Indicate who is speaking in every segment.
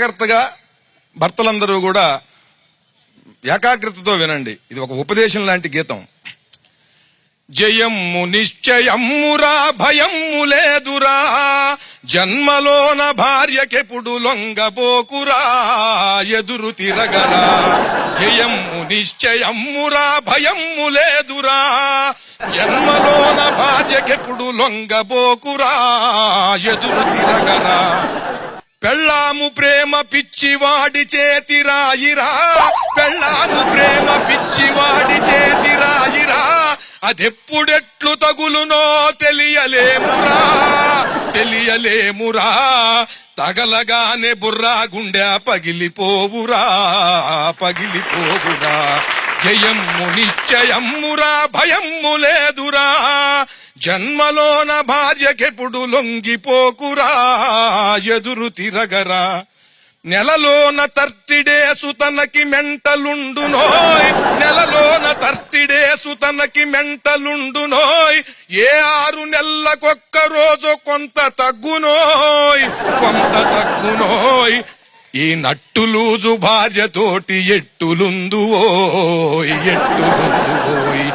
Speaker 1: జాగ్రత్తగా భర్తలందరూ కూడా ఏకాగ్రతతో వినండి. ఇది ఒక ఉపదేశం లాంటి గీతం. జయమ్ము నిశ్చయమ్మురా భయమ్ము లేదురా, జన్మలోన భార్యకెప్పుడు లొంగబోకురా, ఎదురు తిరగరా. జయమ్ము నిశ్చయమ్మురా భయమ్ము లేదురా, జన్మలోన భార్యకెప్పుడు లొంగబోకురా, ఎదురు తిరగరా. పెళ్ళాము ప్రేమ పిచ్చివాడి చేతిరాయిరా, పెళ్ళాము ప్రేమ పిచ్చివాడి చేతిరాయిరా, అదెప్పుడెట్లు తగులునో తెలియలేమురా, తెలియలేమురా. తగలగానే బుర్రా గుండె పగిలిపోవురా, పగిలిపోవురా. జయమ్ము నిశ్చయమ్మురా భయమ్ము లేదురా, జన్మలోన భార్యకెప్పుడు లొంగిపోకురా, ఎదురు తిరగరా. నెలలోన 30 డేసు తనకి మెంటలుండునోయ్, నెలలోన 30 డేసు తనకి మెంటలుండునోయ్, ఏ 6 నెలలకొక్క రోజు కొంత తగ్గునోయ్, కొంత తగ్గునోయ్. ఈ నట్టులూజు భార్యతోటి ఎట్టులుందువోయ్, ఎట్టులుందువోయ్.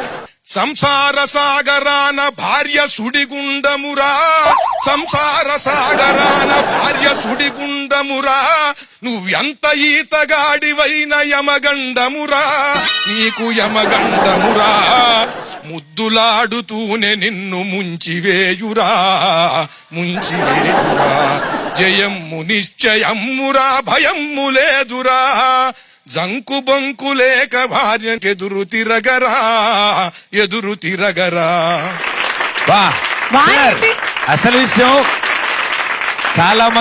Speaker 1: సంసార సాగరాన భార్య సుడిగుండమురా, సంసార సాగరాన భార్య సుడిగుండమురా, నువ్వెంత ఈతగాడివైన యమగండమురా, నీకు యమగండమురా. ముద్దులాడుతూనే నిన్ను ముంచివేయురా, ముంచివేయురా. జయమ్ము నిశ్చయమ్మురా భయమ్ము లేదురా, జంకు బొంకు లేక భార్యకెదురు తిరగరా, ఎదురు తిరగరా.
Speaker 2: అసలు విషయం చాలా